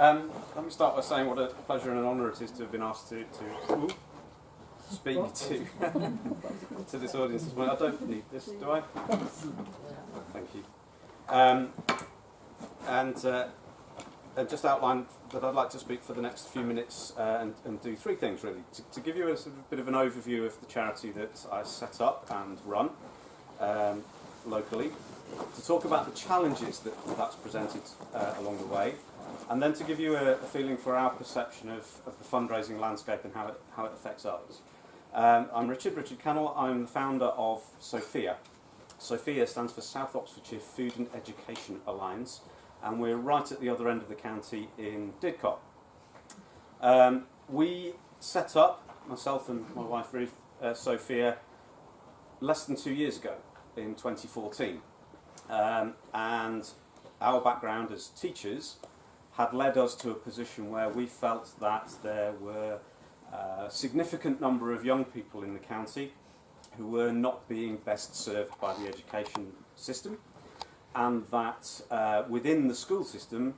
Let me start by saying what a pleasure and an honour it is to have been asked to speak to this audience this morning. I don't need this, do I? Thank you. And just outline that I'd like to speak for the next few minutes and do three things really. To give you a sort of bit of an overview of the charity that I set up and run locally, to talk about the challenges that's presented along the way, and then to give you a feeling for our perception of the fundraising landscape and how it affects others. I'm Richard Kennell. I'm the founder of SOFIA. SOFIA stands for South Oxfordshire Food and Education Alliance, and we're right at the other end of the county in Didcot. We set up, myself and my wife Ruth, SOFIA, less than 2 years ago in 2014. And our background as teachers had led us to a position where we felt that there were a significant number of young people in the county who were not being best served by the education system, and that within the school system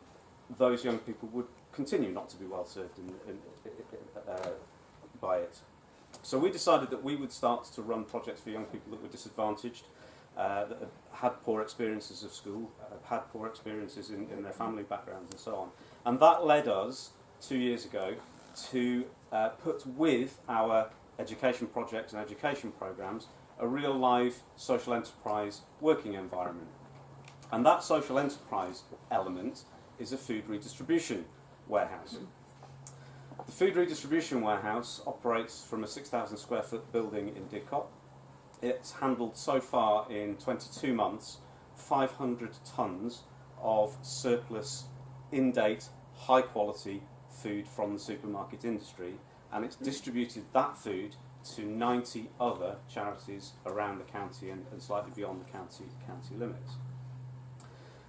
those young people would continue not to be well served by it. So we decided that we would start to run projects for young people that were disadvantaged, that had poor experiences of school, had poor experiences in their family backgrounds and so on. And that led us 2 years ago to put with our education projects and education programs a real live social enterprise working environment. And that social enterprise element is a food redistribution warehouse. The food redistribution warehouse operates from a 6,000 square foot building in Didcot. It's handled so far in 22 months 500 tonnes of surplus, in-date, high-quality food from the supermarket industry, and it's distributed that food to 90 other charities around the county and slightly beyond the county limits.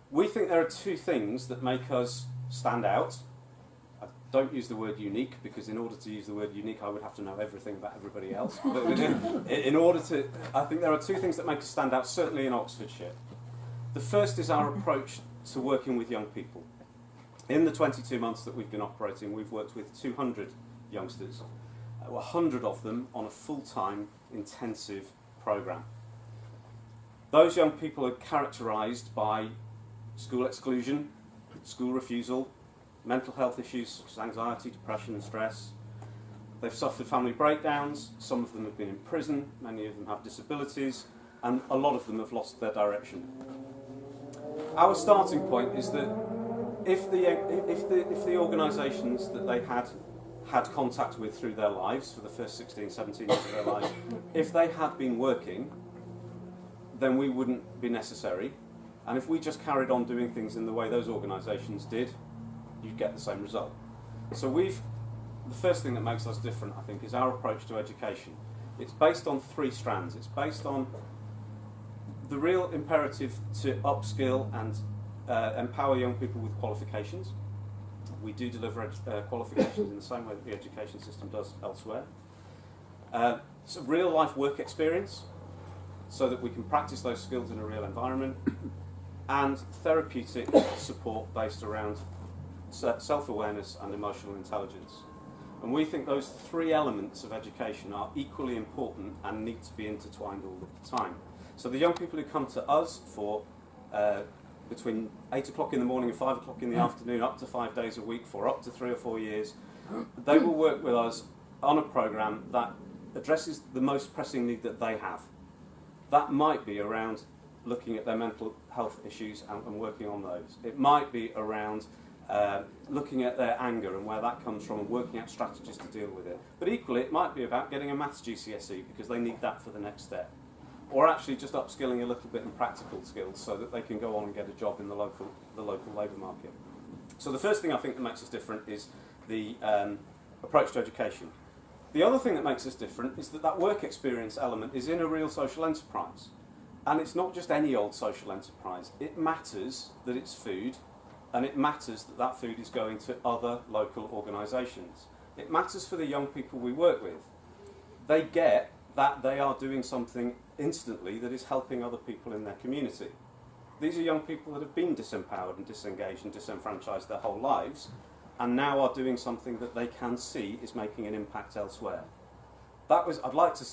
We think there are two things that make us stand out. I don't use the word unique, because in order to use the word unique I would have to know everything about everybody else. But in order to, I think there are two things that make us stand out, certainly in Oxfordshire. The first is our approach to working with young people. In the 22 months that we've been operating, we've worked with 200 youngsters, 100 of them on a full-time intensive programme. Those young people are characterised by school exclusion, school refusal, mental health issues such as anxiety, depression and stress. They've suffered family breakdowns, some of them have been in prison, many of them have disabilities, and a lot of them have lost their direction. Our starting point is that if the organisations that they had contact with through their lives for the first 16, 17 years of their lives, if they had been working, then we wouldn't be necessary. And if we just carried on doing things in the way those organisations did, you'd get the same result. So the first thing that makes us different, I think, is our approach to education. It's based on three strands. It's based on the real imperative to upskill and empower young people with qualifications. We do deliver qualifications in the same way that the education system does elsewhere. It's a real life work experience, so that we can practice those skills in a real environment, and therapeutic support based around self-awareness and emotional intelligence. And we think those three elements of education are equally important and need to be intertwined all the time. So the young people who come to us for between 8 o'clock in the morning and 5 o'clock in the afternoon, up to 5 days a week for up to 3 or 4 years, they will work with us on a programme that addresses the most pressing need that they have. That might be around looking at their mental health issues and working on those. It might be around looking at their anger and where that comes from and working out strategies to deal with it. But equally, it might be about getting a maths GCSE because they need that for the next step. Or actually just upskilling a little bit in practical skills so that they can go on and get a job in the local labour market. So the first thing I think that makes us different is the approach to education. The other thing that makes us different is that work experience element is in a real social enterprise. And it's not just any old social enterprise. It matters that it's food, and it matters that that food is going to other local organisations. It matters for the young people we work with. They get that they are doing something instantly that is helping other people in their community. These are young people that have been disempowered and disengaged and disenfranchised their whole lives, and now are doing something that they can see is making an impact elsewhere. That was, I'd like to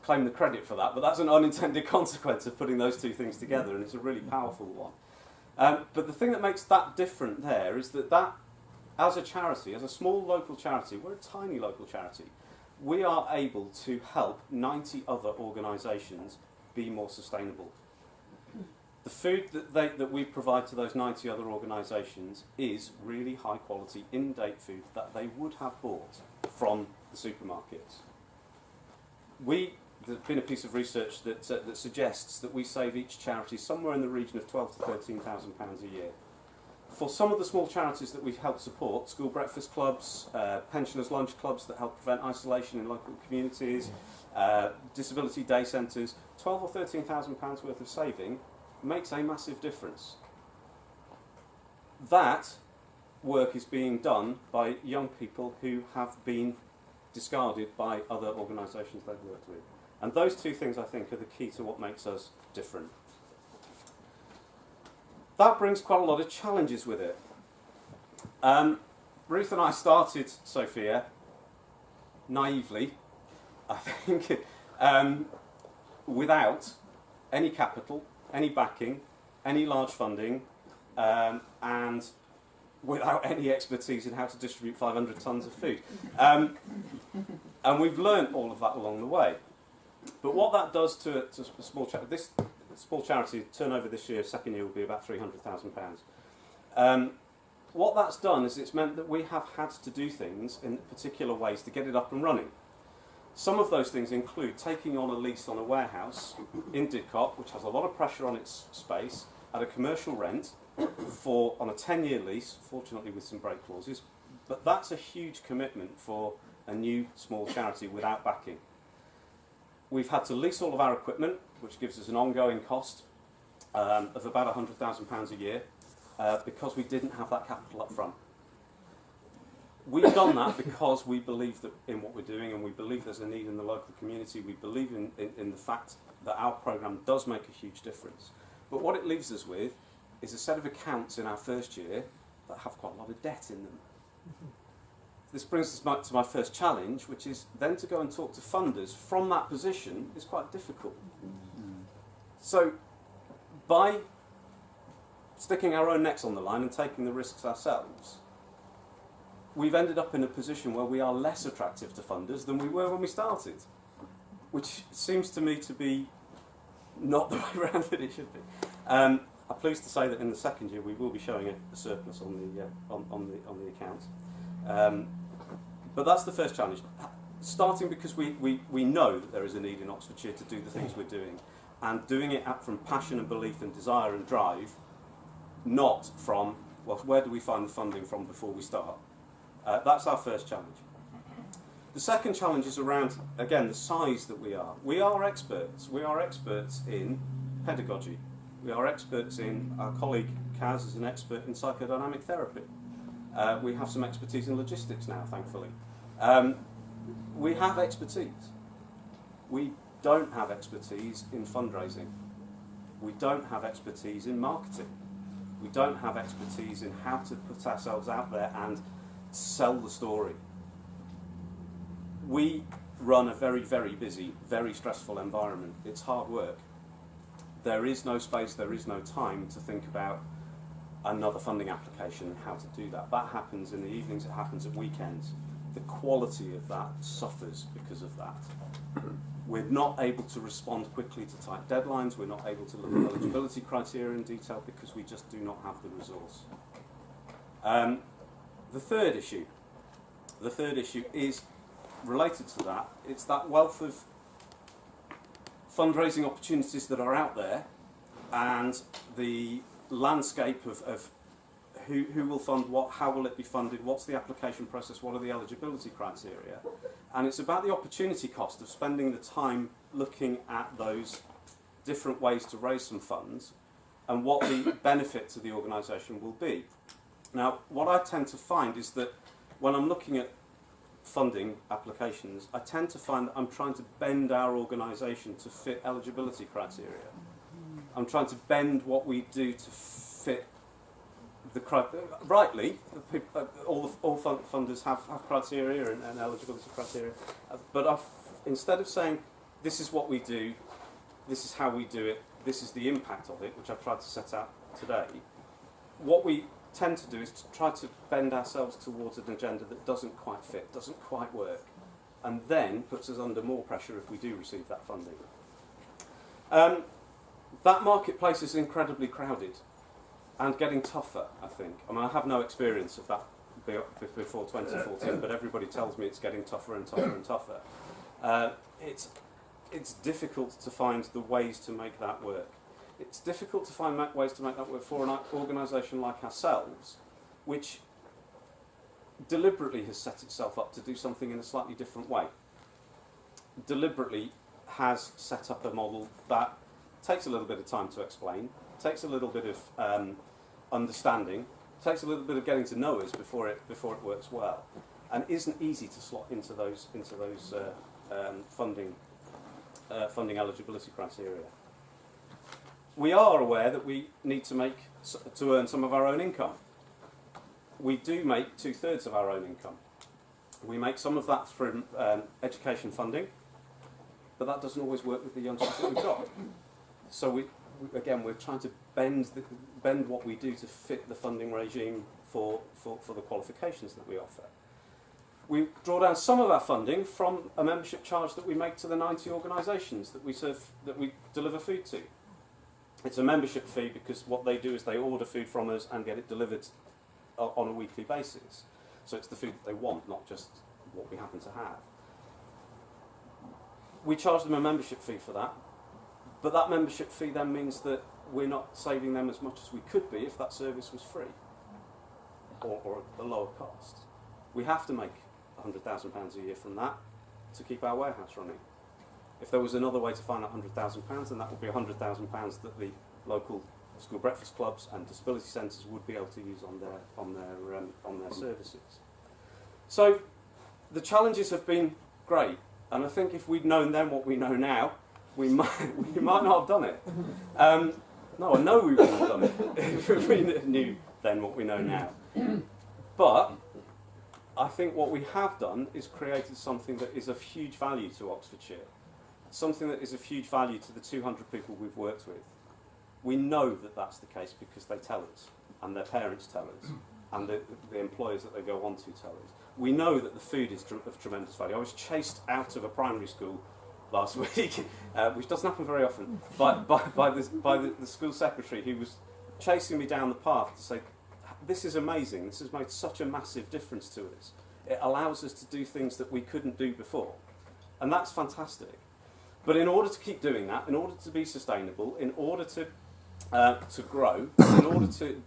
claim the credit for that, but that's an unintended consequence of putting those two things together, and it's a really powerful one. But the thing that makes that different there is that as a charity, as a small local charity, we're a tiny local charity, we are able to help 90 other organisations be more sustainable. The food that we provide to those 90 other organisations is really high quality, in-date food that they would have bought from the supermarkets. There's been a piece of research that suggests that we save each charity somewhere in the region of £12,000 to £13,000 a year. For some of the small charities that we've helped support, school breakfast clubs, pensioners' lunch clubs that help prevent isolation in local communities, disability day centres, £12,000 or £13,000 worth of saving makes a massive difference. That work is being done by young people who have been discarded by other organisations they've worked with. And those two things, I think, are the key to what makes us different. That brings quite a lot of challenges with it. Ruth and I started Sophia naively, I think, without any capital, any backing, any large funding, and without any expertise in how to distribute 500 tonnes of food. And we've learnt all of that along the way. But what that does to a small charity, this small charity turnover this year, second year, will be about £300,000. What that's done is it's meant that we have had to do things in particular ways to get it up and running. Some of those things include taking on a lease on a warehouse in Didcot, which has a lot of pressure on its space, at a commercial rent on a 10-year lease, fortunately with some break clauses. But that's a huge commitment for a new small charity without backing. We've had to lease all of our equipment, which gives us an ongoing cost of about £100,000 a year, because we didn't have that capital up front. We've done that because we believe in what we're doing, and we believe there's a need in the local community. We believe in the fact that our programme does make a huge difference. But what it leaves us with is a set of accounts in our first year that have quite a lot of debt in them. This brings us to my first challenge, which is then to go and talk to funders from that position is quite difficult. So by sticking our own necks on the line and taking the risks ourselves, we've ended up in a position where we are less attractive to funders than we were when we started, which seems to me to be not the way around that it should be. I'm pleased to say that in the second year we will be showing a surplus on the account. But that's the first challenge. Starting because we know that there is a need in Oxfordshire to do the things we're doing, and doing it from passion and belief and desire and drive, not from, well, where do we find the funding from before we start? That's our first challenge. The second challenge is around, again, the size that we are. We are experts. We are experts in pedagogy. We are experts in, our colleague Kaz is an expert in psychodynamic therapy. We have some expertise in logistics now, thankfully. We have expertise. We don't have expertise in fundraising. We don't have expertise in marketing. We don't have expertise in how to put ourselves out there and sell the story. We run a very, very busy, very stressful environment. It's hard work. There is no space, there is no time to think about another funding application and how to do that. That happens in the evenings, it happens at weekends. The quality of that suffers because of that. We're not able to respond quickly to tight deadlines, we're not able to look at eligibility criteria in detail because we just do not have the resource. The third issue is related to that. It's that wealth of fundraising opportunities that are out there, and the landscape of who will fund what, how will it be funded, what's the application process, what are the eligibility criteria. And it's about the opportunity cost of spending the time looking at those different ways to raise some funds and what the benefit to the organisation will be. Now, what I tend to find is that when I'm looking at funding applications, I tend to find that I'm trying to bend our organisation to fit eligibility criteria. I'm trying to bend what we do to fit rightly, all funders have criteria and eligibility criteria, but instead of saying this is what we do, this is how we do it, this is the impact of it, which I've tried to set out today, what we tend to do is to try to bend ourselves towards an agenda that doesn't quite fit, doesn't quite work, and then puts us under more pressure if we do receive that funding. That marketplace is incredibly crowded and getting tougher, I think. I mean, I have no experience of that before 2014, but everybody tells me it's getting tougher and tougher and tougher. It's difficult to find the ways to make that work. It's difficult to find ways to make that work for an organisation like ourselves, which deliberately has set itself up to do something in a slightly different way. Deliberately has set up a model that takes a little bit of time to explain, takes a little bit of understanding, takes a little bit of getting to know us before it works well, and isn't easy to slot into those funding eligibility criteria. We are aware that we need to earn some of our own income. We do make 2/3 of our own income. We make some of that through education funding, but that doesn't always work with the youngsters that we've got. So we're trying to bend what we do to fit the funding regime for the qualifications that we offer. We draw down some of our funding from a membership charge that we make to the 90 organisations that we deliver food to. It's a membership fee because what they do is they order food from us and get it delivered on a weekly basis. So it's the food that they want, not just what we happen to have. We charge them a membership fee for that, but that membership fee then means that we're not saving them as much as we could be if that service was free or at a lower cost. We have to make £100,000 a year from that to keep our warehouse running. If there was another way to find that £100,000, then that would be £100,000 that the local school breakfast clubs and disability centres would be able to use on their services. So the challenges have been great, and I think if we'd known then what we know now, we might not have done it. No, I know we wouldn't have done it if we knew then what we know now. But I think what we have done is created something that is of huge value to Oxfordshire, something that is of huge value to the 200 people we've worked with. We know that that's the case because they tell us, and their parents tell us, and the employers that they go on to tell us. We know that the food is of tremendous value. I was chased out of a primary school last week, which doesn't happen very often, by the school secretary who was chasing me down the path to say, this is amazing, this has made such a massive difference to us. It allows us to do things that we couldn't do before. And that's fantastic. But in order to keep doing that, in order to be sustainable, in order to grow, in order to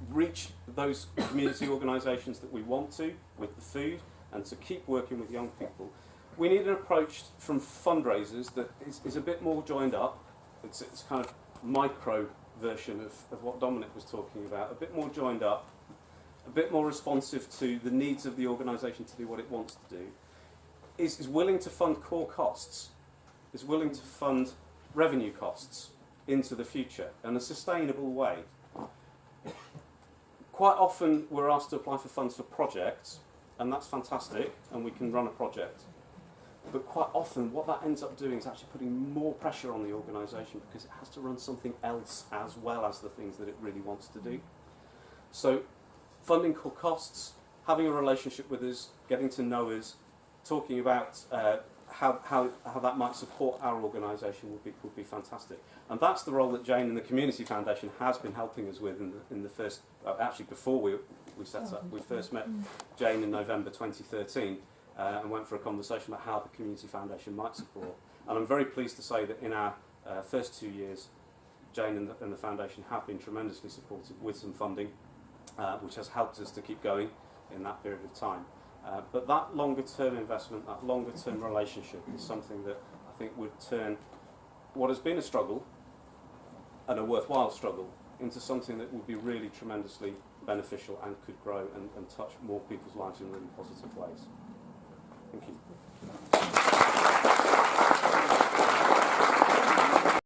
reach those community organisations that we want to with the food, and to keep working with young people, we need an approach from fundraisers that is a bit more joined up. It's kind of micro version of what Dominic was talking about, a bit more joined up, a bit more responsive to the needs of the organisation to do what it wants to do, is willing to fund core costs, is willing to fund revenue costs into the future in a sustainable way. Quite often we're asked to apply for funds for projects, and that's fantastic, and we can run a project. But quite often what that ends up doing is actually putting more pressure on the organisation because it has to run something else as well as the things that it really wants to do. So funding core costs, having a relationship with us, getting to know us, talking about how that might support our organisation would be fantastic. And that's the role that Jane and the Community Foundation has been helping us with in the first, actually before we set up. We first met Jane in November 2013 and went for a conversation about how the Community Foundation might support. And I'm very pleased to say that in our first 2 years, Jane and the Foundation have been tremendously supportive with some funding, which has helped us to keep going in that period of time. But that longer-term investment, that longer-term relationship is something that I think would turn what has been a struggle, and a worthwhile struggle, into something that would be really tremendously beneficial and could grow and touch more people's lives in really positive ways. Thank you.